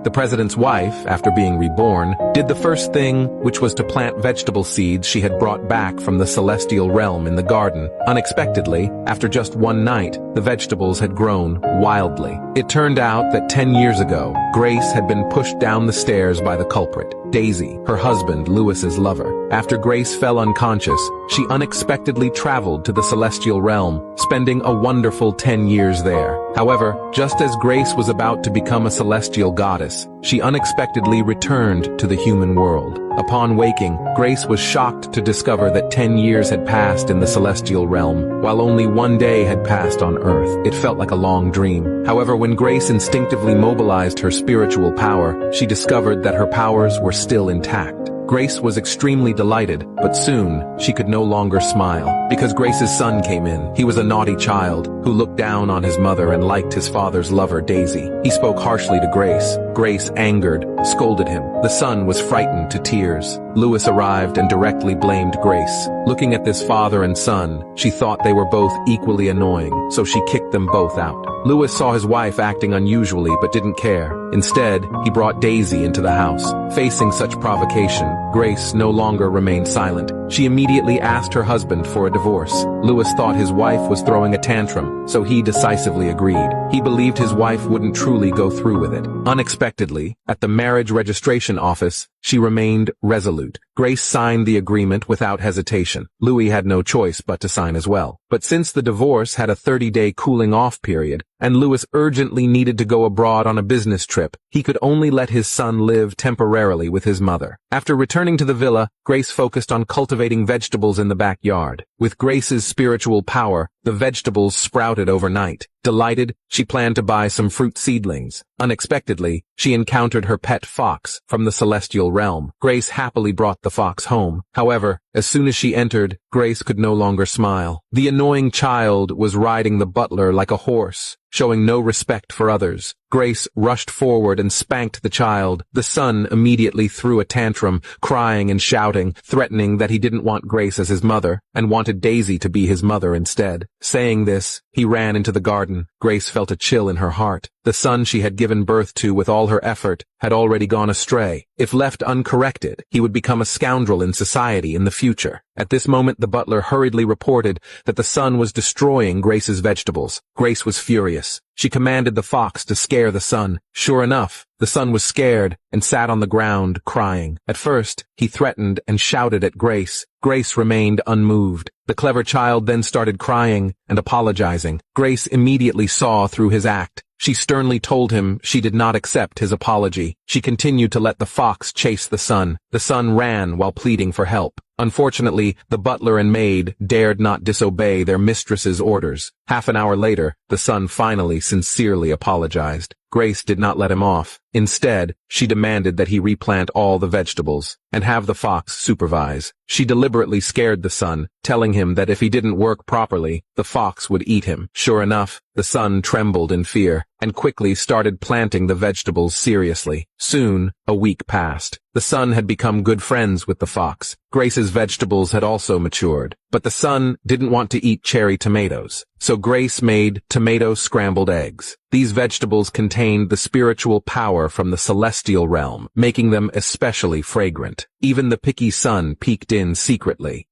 The president's wife, after being reborn, did the first thing, which was to plant vegetable seeds she had brought back from the celestial realm in the garden. Unexpectedly, after just one night, the vegetables had grown wildly. It turned out that 10 years ago, Grace had been pushed down the stairs by the culprit, Daisy, her husband Louis's lover. After Grace fell unconscious, she unexpectedly traveled to the celestial realm, spending a wonderful 10 years there. However, just as Grace was about to become a celestial goddess, she unexpectedly returned to the human world. Upon waking, Grace was shocked to discover that 10 years had passed in the celestial realm, while only one day had passed on Earth. It felt like a long dream. However, when Grace instinctively mobilized her spiritual power, she discovered that her powers were still intact. Grace was extremely delighted, but soon, she could no longer smile, because Grace's son came in. He was a naughty child, who looked down on his mother and liked his father's lover, Daisy. He spoke harshly to Grace. Grace, angered, scolded him. The son was frightened to tears. Louis arrived and directly blamed Grace. Looking at this father and son, she thought they were both equally annoying, so she kicked them both out. Louis saw his wife acting unusually but didn't care. Instead, he brought Daisy into the house. Facing such provocation, Grace no longer remained silent. She immediately asked her husband for a divorce. Louis thought his wife was throwing a tantrum, so he decisively agreed. He believed his wife wouldn't truly go through with it. Unexpectedly, at the marriage registration office, she remained resolute. Grace signed the agreement without hesitation. Louis had no choice but to sign as well. But since the divorce had a 30-day cooling-off period, and Louis urgently needed to go abroad on a business trip, he could only let his son live temporarily with his mother. After returning to the villa, Grace focused on cultivating vegetables in the backyard. With Grace's spiritual power, the vegetables sprouted overnight. Delighted, she planned to buy some fruit seedlings. Unexpectedly, she encountered her pet fox from the celestial realm. Grace happily brought the fox home. However, as soon as she entered, Grace could no longer smile. The annoying child was riding the butler like a horse, showing no respect for others. Grace rushed forward and spanked the child. The son immediately threw a tantrum, crying and shouting, threatening that he didn't want Grace as his mother, and wanted Daisy to be his mother instead. Saying this, he ran into the garden. Grace felt a chill in her heart. The son she had given birth to with all her effort had already gone astray. If left uncorrected, he would become a scoundrel in society in the future. At this moment, the butler hurriedly reported that the son was destroying Grace's vegetables. Grace was furious. She commanded the fox to scare the son. Sure enough, the son was scared and sat on the ground, crying. At first, he threatened and shouted at Grace. Grace remained unmoved. The clever child then started crying and apologizing. Grace immediately saw through his act. She sternly told him she did not accept his apology. She continued to let the fox chase the son. The son ran while pleading for help. Unfortunately, the butler and maid dared not disobey their mistress's orders. Half an hour later, the son finally sincerely apologized. Grace did not let him off. Instead, she demanded that he replant all the vegetables and have the fox supervise. She deliberately scared the son, telling him that if he didn't work properly, the fox would eat him. Sure enough, the son trembled in fear and quickly started planting the vegetables seriously. Soon, a week passed. The son had become good friends with the fox. Grace's vegetables had also matured, but the son didn't want to eat cherry tomatoes, so Grace made tomato scrambled eggs. These vegetables contained the spiritual power from the celestial realm, making them especially fragrant. Even the picky son peeked in secretly.